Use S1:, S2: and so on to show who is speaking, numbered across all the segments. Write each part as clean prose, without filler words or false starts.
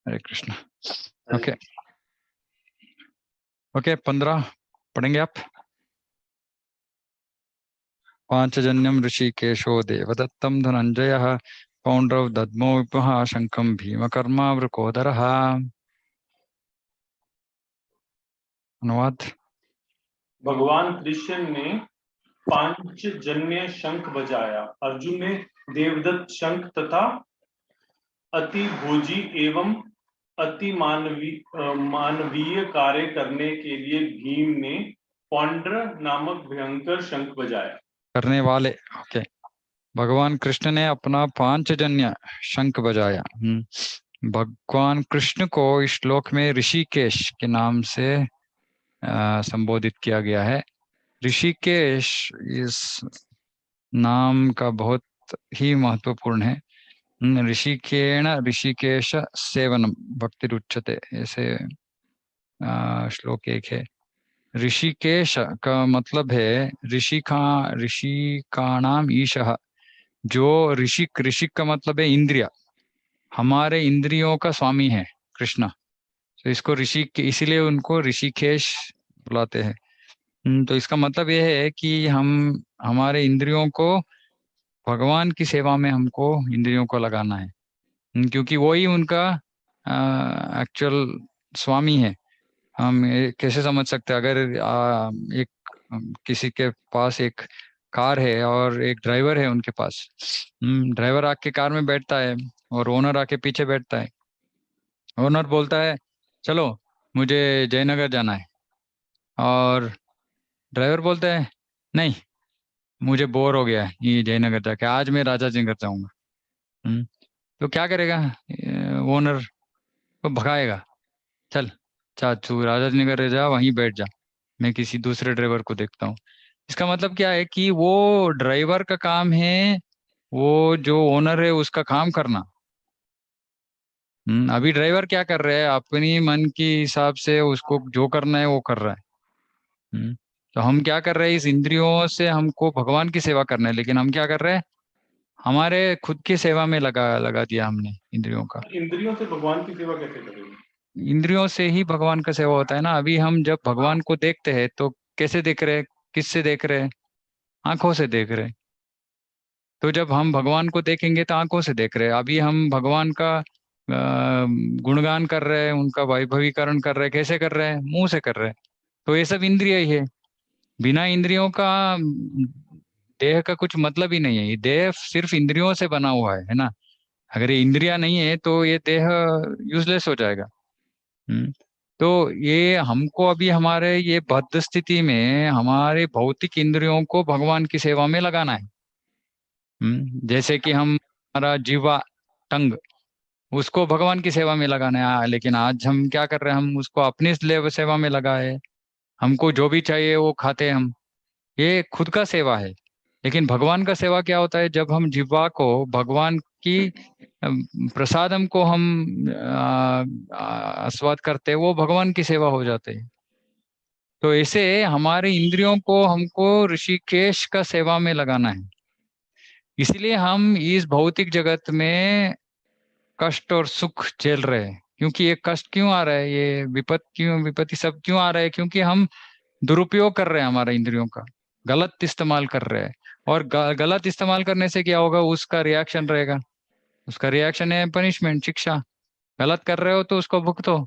S1: हरे Krishna. Okay okay 15 पढ़ेंगे आप। पांचजन्यम ऋषिकेशो देवदत्तम धनंजयः पौंड्रव दद्मो विपुः शंखं भीमकर्मा वृकोदरः। अनुवाद।
S2: भगवान कृष्ण ने पांचजन्य शंख बजाया। अर्जुन ने देवदत्त शंख तथा अति भोजी एवं अति मानवीय कार्य करने के लिए भीम ने पौंड्र नामक भयंकर शंख बजाया।
S1: करने वाले। ओके। भगवान कृष्ण ने अपना पांचजन्य शंख बजाया। भगवान कृष्ण को इस श्लोक में ऋषिकेश के नाम से संबोधित किया गया है। ऋषिकेश इस नाम का बहुत ही महत्वपूर्ण है। ऋषिकेण ऋषिकेश सेवनम भक्तिरुच्यते, ऐसे श्लोक एक है। ऋषिकेश का मतलब है ऋषि का नाम ईशः, जो ऋषिक का मतलब है इंद्रिया, हमारे इंद्रियों का स्वामी है कृष्ण। तो इसको इसीलिए उनको ऋषिकेश बुलाते हैं। तो इसका मतलब यह है कि हम हमारे इंद्रियों को भगवान की सेवा में हमको इंद्रियों को लगाना है, क्योंकि वही उनका एक्चुअल स्वामी है। हम कैसे समझ सकते हैं, अगर एक किसी के पास एक कार है और एक ड्राइवर है उनके पास। ड्राइवर आके कार में बैठता है और ओनर आके पीछे बैठता है। ओनर बोलता है चलो मुझे जयनगर जाना है, और ड्राइवर बोलता है नहीं, मुझे बोर हो गया है ये जयनगर जाके, आज मैं राजा जी घर जाऊंगा। तो क्या करेगा ओनर? तो भगाएगा, चल चाचू राजा जी घर जा, वहीं बैठ जा, मैं किसी दूसरे ड्राइवर को देखता हूँ। इसका मतलब क्या है कि वो ड्राइवर का काम है, वो जो ओनर है उसका काम करना। अभी ड्राइवर क्या कर रहा है, अपनी मन के हिसाब से उसको जो करना है वो कर रहा है। तो हम क्या कर रहे हैं, इस इंद्रियों से हमको भगवान की सेवा करना है, लेकिन हम क्या कर रहे हैं, हमारे खुद की सेवा में लगा दिया हमने इंद्रियों का।
S2: इंद्रियों से भगवान की सेवा कैसे करेंगे?
S1: इंद्रियों से ही भगवान का सेवा होता है ना। अभी हम जब भगवान को देखते हैं तो कैसे देख रहे हैं, किससे देख रहे हैं? आंखों से देख रहे हैं। तो जब हम भगवान को देखेंगे तो आंखों से देख रहे हैं। अभी हम भगवान का गुणगान कर रहे हैं, उनका वैभवीकरण कर रहे हैं। कैसे कर रहे हैं? मुंह से कर रहे हैं। तो ये सब इंद्रिय ही है। बिना इंद्रियों का देह का कुछ मतलब ही नहीं है। ये देह सिर्फ इंद्रियों से बना हुआ है ना। अगर ये इंद्रियां नहीं है तो ये देह यूजलेस हो जाएगा। हम्म तो ये हमको अभी हमारे ये बद्ध स्थिति में हमारे भौतिक इंद्रियों को भगवान की सेवा में लगाना है। जैसे कि हम हमारा जीवा, टंग, उसको भगवान की सेवा में लगाना है। लेकिन आज हम क्या कर रहे हैं, हम उसको अपनी सेवा में लगाए। हमको जो भी चाहिए वो खाते हैं हम। ये खुद का सेवा है। लेकिन भगवान का सेवा क्या होता है, जब हम जिह्वा को भगवान की प्रसादम को हम आस्वाद करते हैं, वो भगवान की सेवा हो जाते हैं। तो ऐसे हमारे इंद्रियों को हमको ऋषिकेश का सेवा में लगाना है। इसलिए हम इस भौतिक जगत में कष्ट और सुख झेल रहे हैं। क्योंकि ये कष्ट क्यों आ रहा है, ये विपत्ति सब क्यों आ रहा है? क्योंकि हम दुरुपयोग कर रहे हैं हमारे इंद्रियों का, गलत इस्तेमाल कर रहे हैं। और गलत इस्तेमाल करने से क्या होगा, उसका रिएक्शन रहेगा। उसका रिएक्शन है पनिशमेंट, शिक्षा। गलत कर रहे हो तो उसको भुगतो।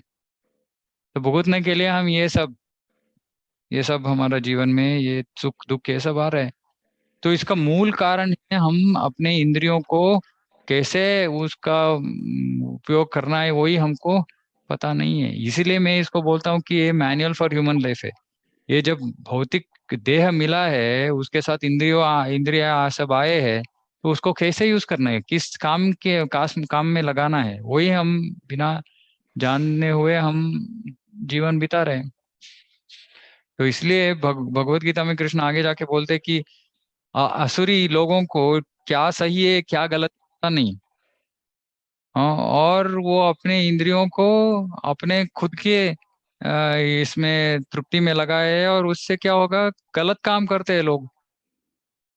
S1: तो भुगतने के लिए हम ये सब हमारा जीवन में ये सुख दुख ये सब आ रहे हैं। तो इसका मूल कारण है हम अपने इंद्रियों को कैसे उसका उपयोग करना है, वही हमको पता नहीं है। इसीलिए मैं इसको बोलता हूँ कि ये मैनुअल फॉर ह्यूमन लाइफ है। ये जब भौतिक देह मिला है, उसके साथ इंद्रिया सब आए हैं, तो उसको कैसे यूज करना है, किस काम में लगाना है, वही हम बिना जानने हुए हम जीवन बिता रहे हैं। तो इसलिए भगवत गीता में कृष्ण आगे जाके बोलते हैं कि असुरी लोगों को क्या सही है क्या गलत पता नहीं। हाँ, और वो अपने इंद्रियों को अपने खुद के इसमें तृप्ति में लगाए है, और उससे क्या होगा, गलत काम करते हैं लोग।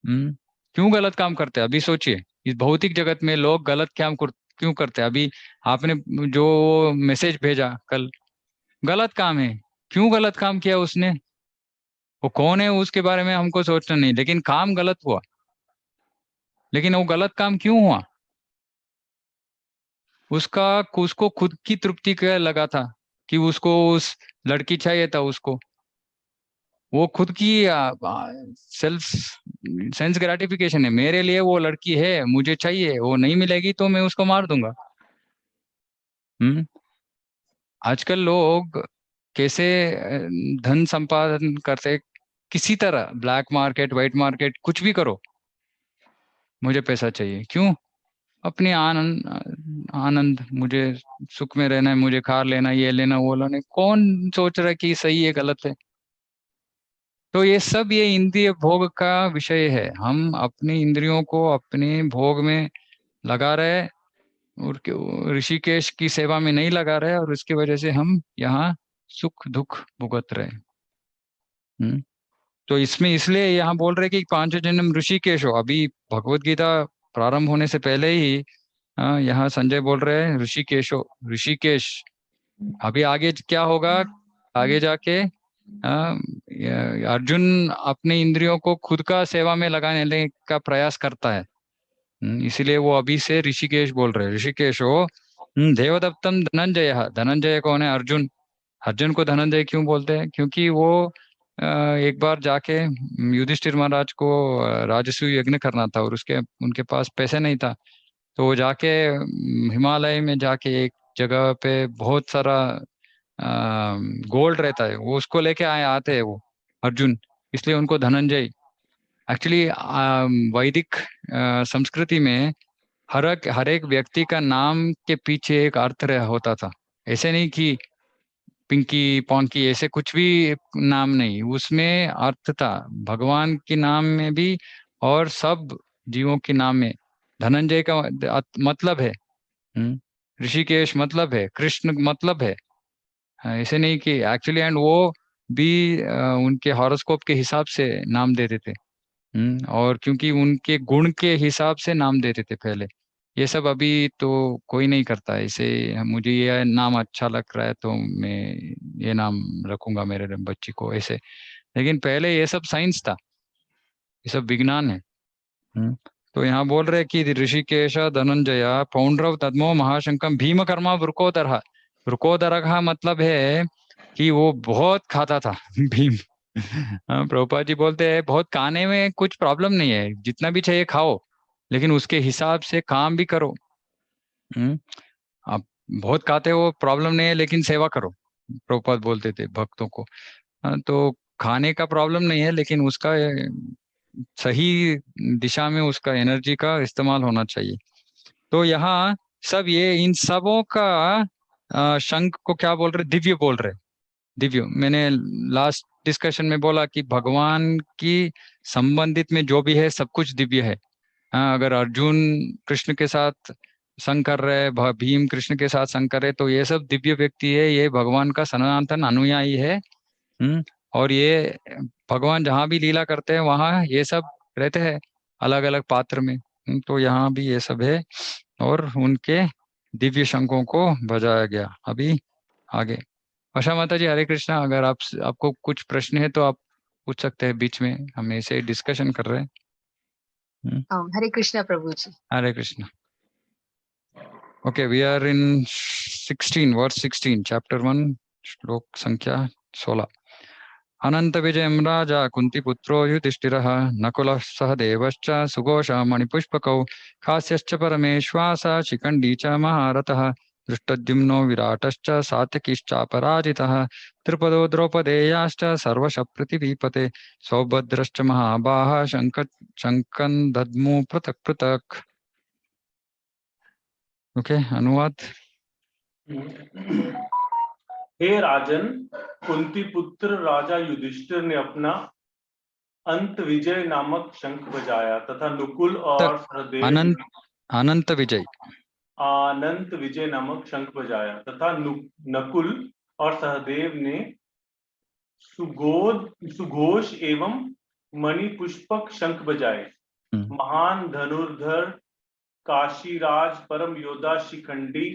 S1: क्यों गलत काम करते हैं? अभी सोचिए, इस भौतिक जगत में लोग गलत काम क्यों करते हैं? अभी आपने जो मैसेज भेजा कल, गलत काम है। क्यों गलत काम किया उसने? वो कौन है उसके बारे में हमको सोचना नहीं, लेकिन काम गलत हुआ। लेकिन वो गलत काम क्यों हुआ? उसको खुद की तृप्ति का लगा था कि उसको उस लड़की चाहिए था उसको। वो खुद की सेल्फ सेंस ग्रेटिफिकेशन है। मेरे लिए वो लड़की है, मुझे चाहिए, वो नहीं मिलेगी तो मैं उसको मार दूंगा। हम्म। आजकल लोग कैसे धन संपादन करते, किसी तरह ब्लैक मार्केट, व्हाइट मार्केट, कुछ भी करो, मुझे पैसा चाहिए। क्यों? अपनी आनंद आनंद, मुझे सुख में रहना है, मुझे कार लेना, ये लेना, वो लेना। कौन सोच रहा है कि सही है गलत है? तो ये सब ये इंद्रिय भोग का विषय है। हम अपनी इंद्रियों को अपने भोग में लगा रहे, और ऋषिकेश की सेवा में नहीं लगा रहे, और उसकी वजह से हम यहाँ सुख दुख भुगत रहे। हम्म। तो इसमें इसलिए यहाँ बोल रहे कि पांच जन्म ऋषिकेश हो। अभी भगवत गीता प्रारंभ होने से पहले ही यहाँ संजय बोल रहे हैं ऋषिकेश हो, ऋषिकेश। अभी आगे क्या होगा? आगे जाके अर्जुन अपने इंद्रियों को खुद का सेवा में लगाने का प्रयास करता है। इसीलिए वो अभी से ऋषिकेश बोल रहे हैं, ऋषिकेश हो। देवदत्तम धनंजय। धनंजय कौन है? अर्जुन। अर्जुन को धनंजय क्यों बोलते हैं? क्योंकि वो एक बार जाके युधिष्ठिर महाराज को राजसूय यज्ञ करना था, और उसके उनके पास पैसे नहीं था। तो वो जाके हिमालय में जाके एक जगह पे बहुत सारा गोल्ड रहता है, वो उसको लेके आते हैं वो अर्जुन, इसलिए उनको धनंजय। एक्चुअली वैदिक संस्कृति में हर एक व्यक्ति का नाम के पीछे एक अर्थ होता था। ऐसे नहीं कि पिंकी पॉन्की ऐसे कुछ भी नाम नहीं, उसमें अर्थ था। भगवान के नाम में भी और सब जीवों के नाम में धनंजय का मतलब है। ऋषिकेश मतलब है, कृष्ण मतलब है। ऐसे नहीं कि एक्चुअली, एंड वो भी उनके हॉरोस्कोप के हिसाब से नाम देते थे। और क्योंकि उनके गुण के हिसाब से नाम देते थे पहले। ये सब अभी तो कोई नहीं करता है। इसे मुझे ये नाम अच्छा लग रहा है तो मैं ये नाम रखूंगा मेरे बच्ची को, ऐसे। लेकिन पहले ये सब साइंस था, ये सब विज्ञान है। हम्म। तो यहाँ बोल रहे कि ऋषिकेश धनंजय पौंड्रव तद्मो महाशंकम भीम कर्मा वृकोदर। वृकोदर का मतलब है कि वो बहुत खाता था भीम। प्रभुपाद जी बोलते हैं बहुत खाने में कुछ प्रॉब्लम नहीं है, जितना भी चाहिए खाओ, लेकिन उसके हिसाब से काम भी करो। हम्म। आप बहुत खाते हो प्रॉब्लम नहीं है, लेकिन सेवा करो, प्रभुपाद बोलते थे भक्तों को। तो खाने का प्रॉब्लम नहीं है, लेकिन उसका सही दिशा में उसका एनर्जी का इस्तेमाल होना चाहिए। तो यहाँ सब ये इन सबों का शंख को क्या बोल रहे? दिव्य बोल रहे। दिव्य, मैंने लास्ट डिस्कशन में बोला कि भगवान की संबंधित में जो भी है सब कुछ दिव्य है। अगर अर्जुन कृष्ण के साथ संग कर रहे, भीम कृष्ण के साथ संग कर रहे, तो ये सब दिव्य व्यक्ति है, ये भगवान का सनातन अनुयायी है। हम्म। और ये भगवान जहाँ भी लीला करते हैं वहाँ ये सब रहते हैं अलग अलग पात्र में। तो यहाँ भी ये सब है, और उनके दिव्य शंखों को बजाया गया। अभी आगे आशा माता जी, हरे कृष्णा। अगर आपको कुछ प्रश्न है तो आप पूछ सकते हैं बीच में, हम ऐसे डिस्कशन कर रहे हैं।
S3: Hare Krishna Prabhu ji.
S1: Hare Krishna. Okay, we are in 16 verse 16 chapter 1 श्लोक संख्या 16। अनंत विजयम राजा कुंती पुत्रो युधिष्ठिरः नकुलः सह देवश्च सुघोषः मणिपुष्पकौ कास्यश्च परमेश्वासः शिखण्डी च महारथः दृष्टद्युम्नो विराटश्च सात्यकिश्चापराजितः त्रिपदो द्रौपदेयाश्च सर्वशः पृथिवीपते सौभद्रश्च महाबाहः शङ्खं दद्मु पृथक् पृथक्। ओके, अनुवाद।
S2: हे राजन, कुंती पुत्र राजा युधिष्ठिर ने अपना अंत विजय नामक शंख बजाया तथा नुकुल और सहदेव
S1: अनंत अनंत विजय
S2: अनंत विजय नामक शंख बजाया तथा नकुल और सहदेव ने सुघोष एवं मणिपुष्पक शंख बजाए। महान धनुर्धर काशीराज परम योद्धा शिखंडी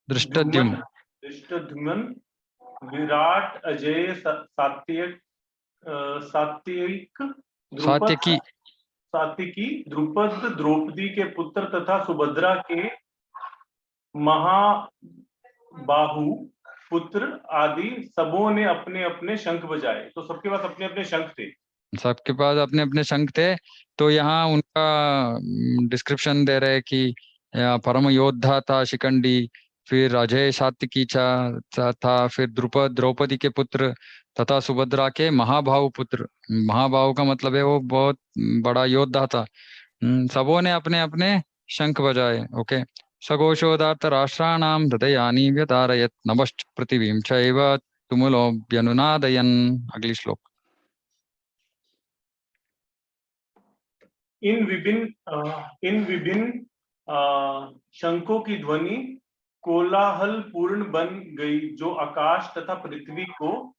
S1: दृष्टद्युम्न
S2: धृष्टद्युम्न विराट अजय सात्यकिक द्रुपद
S1: सात्यकी
S2: सात्यकी द्रुपद द्रौपदी के पुत्र तथा सुभद्रा के महाबाहु पुत्र आदि सबों ने अपने अपने शंख बजाए। तो सबके पास अपने अपने शंख थे।
S1: सबके पास अपने अपने शंख थे। तो यहाँ उनका डिस्क्रिप्शन दे रहे कि परम योद्धा था शिखंडी, फिर अजय सात्यकी था, फिर द्रुपद द्रौपदी के पुत्र तथा सुभद्रा के महाबाहु पुत्र। महाबाहु का मतलब है वो बहुत बड़ा योद्धा था। सबों ने अपने अपने शंख बजाए। ओके। सघोषोदार्थ राष्ट्राणाम हृदयानि व्यतारयत् नभश्च पृथिवीं चैव तुमुलोऽभ्यनुनादयन्। अगली श्लोक।
S2: इन विभिन्न शंखों की ध्वनि कोलाहल पूर्ण बन गई, जो आकाश तथा पृथ्वी को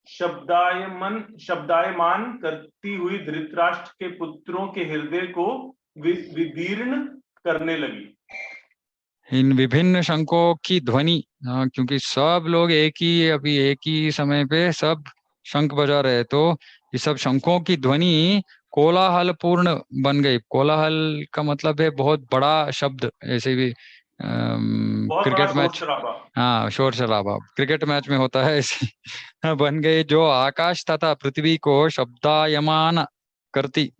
S2: शब्दायमान करती हुई धृतराष्ट्र के पुत्रों के हृदय को विदीर्ण करने लगी।
S1: इन विभिन्न शंखों की ध्वनि, क्योंकि सब लोग अभी एक ही समय पे सब शंख बजा रहे, तो ये सब शंखों की ध्वनि कोलाहल पूर्ण बन गई। कोलाहल का मतलब है बहुत बड़ा शब्द, ऐसे भी क्रिकेट मैच, हाँ शोर शराबा क्रिकेट मैच में होता है ऐसे बन गई, जो आकाश तथा पृथ्वी को शब्दायमान करती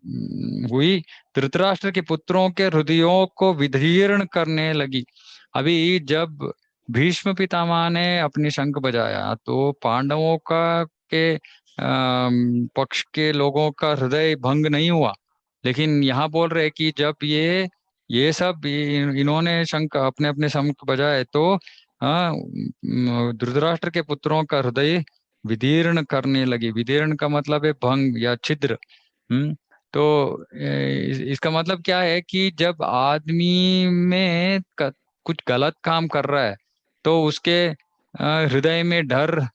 S1: हुई धृतराष्ट्र के पुत्रों के हृदयों को विदीर्ण करने लगी। अभी जब भीष्म पितामह ने अपनी शंख बजाया तो पांडवों का के पक्ष के लोगों का हृदय भंग नहीं हुआ, लेकिन यहाँ बोल रहे कि जब ये सब इन्होंने शंख अपने अपने शंख बजाए तो धृतराष्ट्र के पुत्रों का हृदय विदीर्ण करने लगी। विदीर्ण का मतलब है भंग या छिद्र। तो इसका मतलब क्या है कि जब आदमी में कुछ गलत काम कर रहा है तो उसके हृदय में डर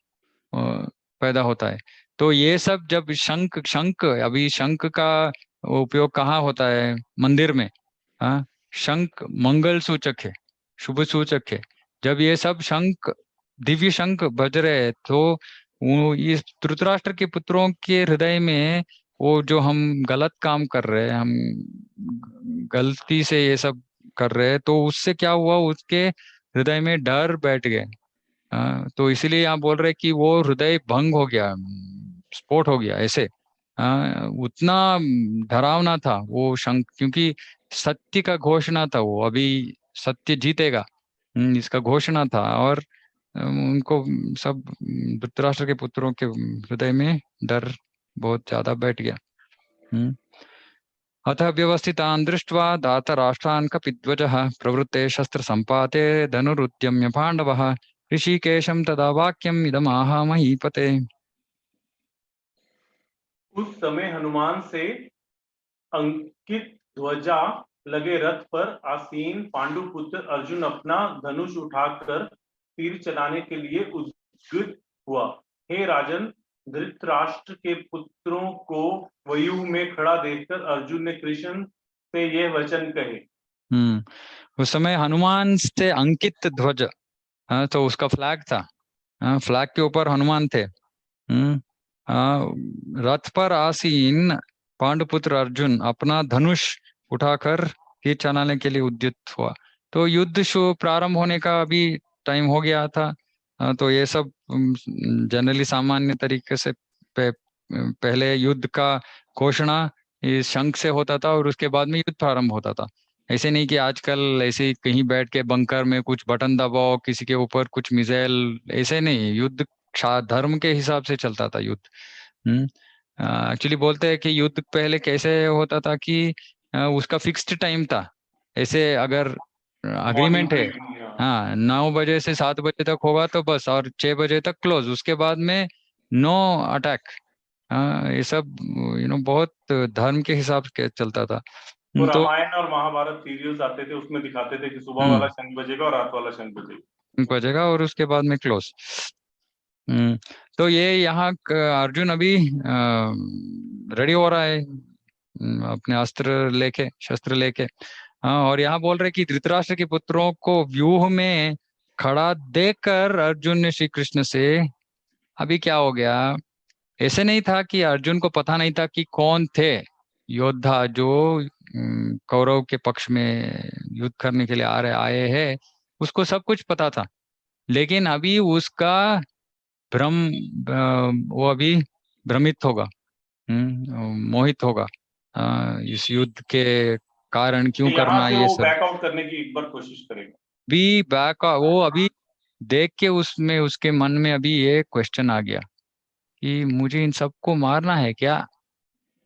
S1: पैदा होता है। तो ये सब जब शंख अभी शंख का उपयोग कहाँ होता है? मंदिर में। हाँ, शंख मंगल सूचक है, शुभ सूचक है। जब ये सब शंख दिव्य शंख बज रहे हैं तो इस धृतराष्ट्र के पुत्रों के हृदय में वो जो हम गलत काम कर रहे हैं, हम गलती से ये सब कर रहे हैं, तो उससे क्या हुआ, उसके हृदय में डर बैठ गए। तो इसीलिए यहाँ बोल रहे कि वो हृदय भंग हो गया, स्फोट हो गया ऐसे। उतना डरावना था वो शंख, क्योंकि सत्य का घोषणा था वो, अभी सत्य जीतेगा इसका घोषणा था। और उनको सब धृतराष्ट्र के पुत्रों के हृदय में डर बहुत ज्यादा बैठ गया। अतः व्यवस्थितान् दृष्ट्वा दातराष्ट्रान् कपिध्वजः प्रवृत्ते शस्त्र संपाते धनुरुद्यम्य पांडवः ऋषिकेशं तदा वाक्यम् इदमाह महीपते।
S2: उस समय हनुमान से अंकित ध्वजा लगे रथ पर आसीन पांडुपुत्र अर्जुन अपना धनुष उठाकर तीर चलाने के लिए उद्युक्त हुआ। हे राजन, धृतराष्ट्र के पुत्रों को व्यूह में खड़ा देखकर अर्जुन ने कृष्ण से यह वचन कहे।
S1: उस समय हनुमान से अंकित ध्वज, तो उसका फ्लैग था, फ्लैग के ऊपर हनुमान थे। रथ पर आसीन पांडुपुत्र अर्जुन अपना धनुष उठाकर तीर चलाने के लिए उद्युक्त हुआ। तो युद्ध प्रारंभ होने का अभी टाइम हो गया था। तो ये सब जनरली सामान्य तरीके से पहले युद्ध का घोषणा इस शंख से होता था और उसके बाद में युद्ध प्रारंभ होता था। ऐसे नहीं कि आजकल ऐसे ही कहीं बैठ के बंकर में कुछ बटन दबाओ, किसी के ऊपर कुछ मिसाइल, ऐसे नहीं। युद्ध धर्म के हिसाब से चलता था युद्ध। एक्चुअली बोलते हैं कि युद्ध पहले कैसे होता था कि उसका फिक्स्ड टाइम था। ऐसे अगर अग्रीमेंट है, हाँ 9 बजे से 7 बजे तक होगा तो बस, और 6 बजे तक क्लोज, उसके बाद में नो अटैक। ये सब बहुत धर्म के हिसाब से चलता था।
S2: तो रामायण और महाभारत सीरियल्स आते थे, उसमें दिखाते थे कि सुबह वाला शंख बजेगा और रात वाला शंख
S1: बजेगा और उसके बाद में क्लोज। तो ये यहाँ अर्जुन अभी रेडी हो रहा है अपने अस्त्र लेके, शस्त्र लेके। हाँ, और यहाँ बोल रहे कि धृतराष्ट्र के पुत्रों को व्यूह में खड़ा देखकर अर्जुन ने श्री कृष्ण से, अभी क्या हो गया, ऐसे नहीं था कि अर्जुन को पता नहीं था कि कौन थे योद्धा जो कौरव के पक्ष में युद्ध करने के लिए आए हैं, उसको सब कुछ पता था। लेकिन अभी उसका भ्रम, वो अभी भ्रमित होगा, मोहित होगा, इस युद्ध के कारण क्यों
S2: यहाँ
S1: करना
S2: से
S1: ये
S2: वो
S1: सब।
S2: बैकआउट करने की एक बार कोशिश करेगा।
S1: भी बैक वो अभी देख के उसमें, उसके मन में अभी ये क्वेश्चन आ गया कि मुझे इन सबको मारना है क्या,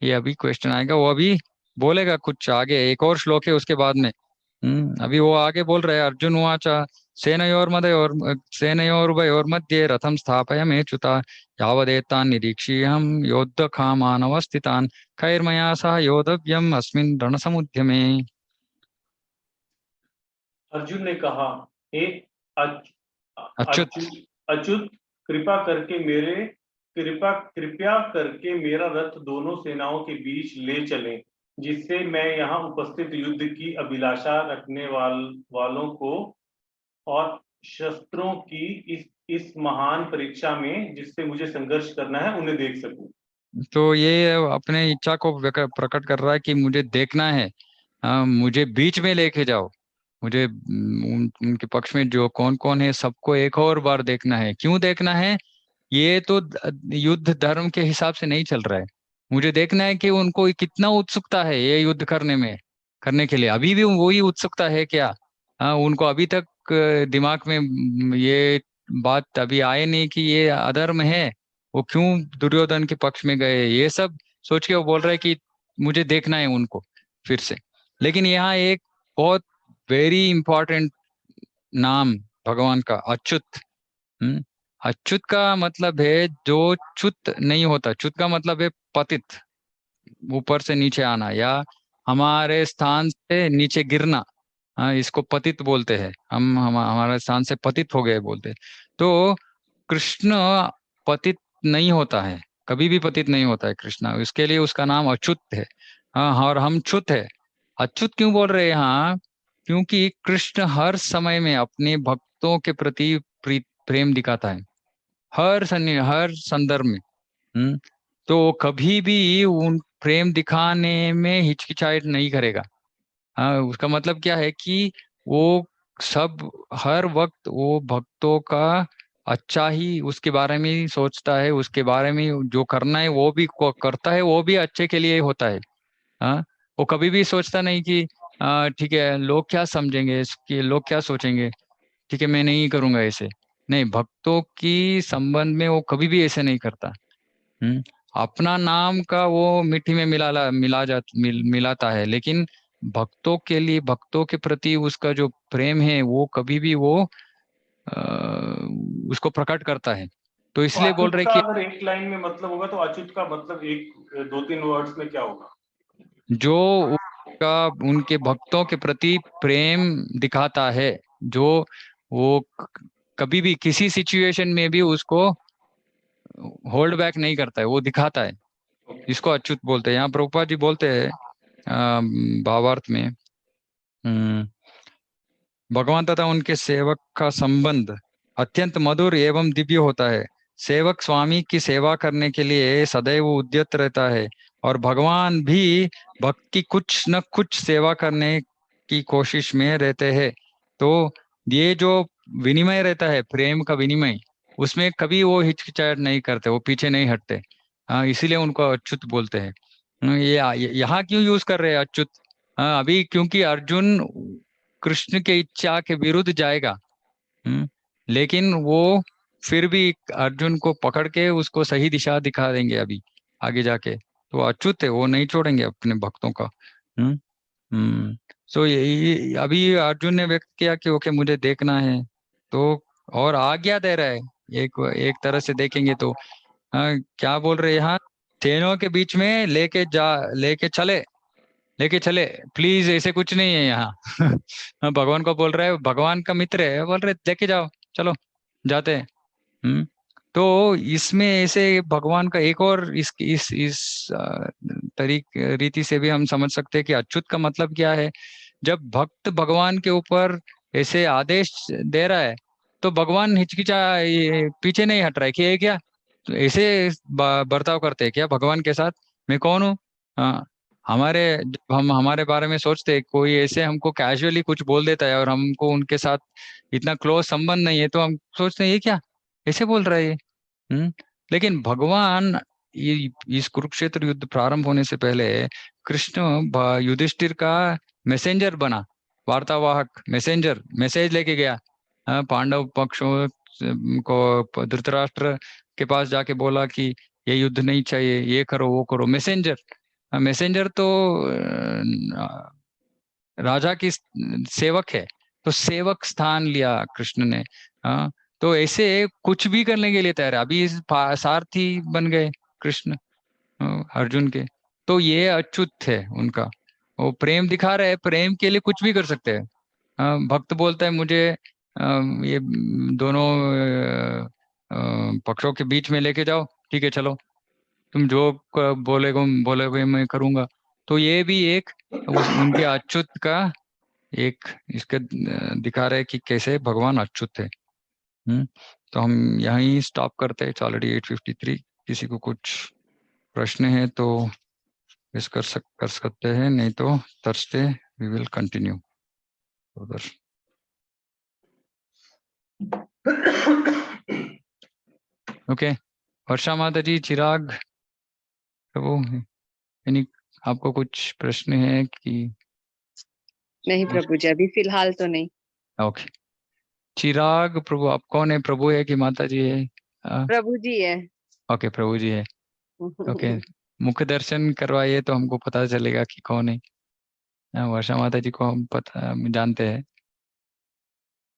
S1: ये अभी क्वेश्चन आएगा। वो अभी बोलेगा कुछ आगे, एक और श्लोक है उसके बाद में। अभी वो आगे बोल रहे हैं, अर्जुन उवाच सेनयोरुभयोर मध्ये रथम स्थापयाम्युता यावदेतान् निरीक्ष्येऽहं योद्धकामानवस्थितान् खैर्मया सह योद्धव्यम् अस्मिन् रणसमुद्यमे।
S2: अर्जुन ने कहा, हे
S1: अच्युत,
S2: अच्युत, कृपया करके मेरा रथ दोनों सेनाओं के बीच ले चलें, जिससे मैं यहाँ उपस्थित युद्ध की अभिलाषा रखने वालों को और शस्त्रों की इस महान परीक्षा में जिससे मुझे संघर्ष करना है उन्हें देख सकूं।
S1: तो ये अपने इच्छा को प्रकट कर रहा है कि मुझे देखना है, मुझे बीच में लेके जाओ, मुझे उनके पक्ष में जो कौन कौन है सबको एक और बार देखना है। क्यों देखना है, ये तो युद्ध धर्म के हिसाब से नहीं चल रहा है। मुझे देखना है कि उनको कितना उत्सुकता है ये युद्ध करने के लिए। अभी भी वही उत्सुकता है क्या? उनको अभी तक दिमाग में ये बात अभी आए नहीं कि ये अधर्म है, वो क्यों दुर्योधन के पक्ष में गए, ये सब सोच के वो बोल रहे हैं कि मुझे देखना है उनको फिर से। लेकिन यहाँ एक बहुत वेरी इंपॉर्टेंट नाम भगवान का, अच्युत। हम्म अच्युत का मतलब है जो च्युत नहीं होता। च्युत का मतलब है पतित, ऊपर से नीचे आना या हमारे स्थान से नीचे गिरना। हाँ, इसको पतित बोलते हैं। हमारे स्थान से पतित हो गए बोलते हैं। तो कृष्ण पतित नहीं होता है, कभी भी पतित नहीं होता है कृष्ण, इसके लिए उसका नाम अच्युत है। हाँ, और हम च्युत है। अच्युत क्यों बोल रहे हैं यहाँ? क्योंकि कृष्ण हर समय में अपने भक्तों के प्रति प्रेम दिखाता है, हर संदर्भ में। तो वो कभी भी उन प्रेम दिखाने में हिचकिचाहट नहीं करेगा। हाँ, उसका मतलब क्या है कि वो सब हर वक्त वो भक्तों का अच्छा ही उसके बारे में ही सोचता है, उसके बारे में जो करना है वो भी करता है, वो भी अच्छे के लिए ही होता है। हाँ, वो कभी भी सोचता नहीं कि ठीक है लोग क्या समझेंगे, इसके लोग क्या सोचेंगे, ठीक है मैं नहीं करूंगा ऐसे। नहीं, भक्तों की संबंध में वो कभी भी ऐसे नहीं करता। हम्म अपना नाम का वो मिट्टी में मिलाता है, लेकिन भक्तों के लिए, भक्तों के प्रति उसका जो प्रेम है वो कभी भी वो अ, उसको प्रकट करता है। तो
S2: तो
S1: इसलिए बोल
S2: अच्युत
S1: रहे
S2: का
S1: कि
S2: अगर एक लाइन में मतलब होगा तो अच्युत का मतलब एक दो तीन वर्ड्स में क्या होगा?
S1: जो उसका उनके भक्तों के प्रति प्रेम दिखाता है, जो वो कभी भी किसी सिचुएशन में भी उसको होल्ड बैक नहीं करता है, वो दिखाता है, इसको अच्युत बोलते हैं। यहाँ प्रभुपाद जी बोलते हैं भावार्थ में, हम्म, भगवान तथा उनके सेवक का संबंध अत्यंत मधुर एवं दिव्य होता है। सेवक स्वामी की सेवा करने के लिए सदैव उद्यत रहता है, और भगवान भी भक्त की कुछ न कुछ सेवा करने की कोशिश में रहते हैं। तो ये जो विनिमय रहता है, प्रेम का विनिमय, उसमें कभी वो हिचकिचाहट नहीं करते, वो पीछे नहीं हटते। हाँ, इसीलिए उनको अच्युत बोलते हैं। ये यहाँ क्यों यूज कर रहे हैं अच्युत? हाँ, अभी क्योंकि अर्जुन कृष्ण के इच्छा के विरुद्ध जाएगा। लेकिन वो फिर भी अर्जुन को पकड़ के उसको सही दिशा दिखा देंगे अभी आगे जाके। तो अच्युत है, वो नहीं छोड़ेंगे अपने भक्तों का। हम्म हम्म सो ये अभी अर्जुन ने व्यक्त किया कि ओके मुझे देखना है, तो और आज्ञा दे रहा है। एक एक तरह से देखेंगे तो क्या बोल रहे हैं यहाँ, सेनों के बीच में लेके चले प्लीज, ऐसे कुछ नहीं है यहाँ। भगवान को बोल रहे हैं, भगवान का मित्र है, बोल रहे लेके जाओ, चलो जाते हैं। तो इसमें ऐसे भगवान का एक और इस रीति से भी हम समझ सकते हैं कि अच्युत का मतलब क्या है। जब भक्त भगवान के ऊपर ऐसे आदेश दे रहा है तो भगवान पीछे नहीं हट रहा है कि ये क्या, तो ऐसे बर्ताव करते हैं क्या भगवान के साथ, मैं कौन हूँ। हाँ, जब हम हमारे बारे में सोचते हैं, कोई ऐसे हमको कैजुअली कुछ बोल देता है और हमको उनके साथ इतना क्लोज संबंध नहीं है, तो हम सोचते हैं ये क्या ऐसे बोल रहा है ये। लेकिन भगवान, इस कुरुक्षेत्र युद्ध प्रारंभ होने से पहले कृष्ण युधिष्ठिर का मैसेंजर बना, वार्तावाहक, मैसेंजर, मैसेज लेके गया। पांडव पक्षों को धृतराष्ट्र के पास जाके बोला कि ये युद्ध नहीं चाहिए, ये करो वो करो। मैसेंजर, मैसेंजर तो राजा की सेवक है, तो सेवक स्थान लिया कृष्ण ने। तो ऐसे कुछ भी करने के लिए तैयार है। अभी सारथी बन गए कृष्ण अर्जुन के। तो ये अच्युत है उनका, वो प्रेम दिखा रहे हैं, प्रेम के लिए कुछ भी कर सकते हैं। भक्त बोलता है मुझे ये दोनों पक्षों के बीच में लेके जाओ, ठीक है चलो, तुम जो बोलेगे मैं करूंगा। तो ये भी एक उनके अच्युत का एक इसके दिखा रहे कि कैसे भगवान अच्युत है। तो हम यहीं स्टॉप करते हैं, ऑलरेडी 8:53। किसी को कुछ प्रश्न है तो इस कर सकते हैं, नहीं तो थर्सडे वी विल कंटिन्यू उधर। ओके, वर्षा माता जी, चिराग प्रभु, यानी आपको कुछ प्रश्न है कि?
S4: नहीं प्रभु जी, अभी फिलहाल तो नहीं।
S1: ओके, चिराग प्रभु आप कौन है, प्रभु है कि माता जी है?
S4: प्रभु जी है।
S1: ओके, प्रभु जी है। ओके, मुख दर्शन करवाइए तो हमको पता चलेगा कि कौन है। वर्षा माता जी को हम जानते हैं।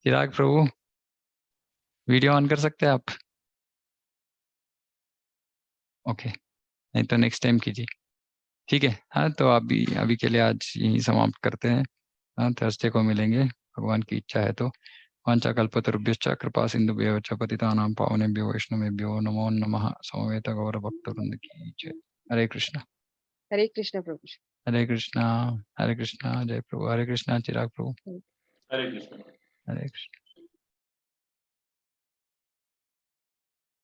S1: चिराग प्रभु, वीडियो ऑन कर सकते हैं आप? ओके, नहीं तो नेक्स्ट टाइम कीजिए, ठीक है। हाँ, तो अभी के लिए आज यही समाप्त करते हैं। हाँ, थर्सडे को मिलेंगे भगवान की इच्छा है तो। वाञ्छाकल्पतरुभ्यश्च कृपा सिन्धुभ्यो च पतितानां पावनेभ्यो वैष्णवेभ्यो नमो नमः। समवेत गौर भक्तवृंद की जय। हरे कृष्णा।
S4: हरे कृष्ण प्रभु जी।
S1: हरे कृष्णा, हरे कृष्णा, जय प्रभु। हरे कृष्णा चिराग प्रभु।
S2: हरे कृष्ण।
S1: हरे कृष्ण।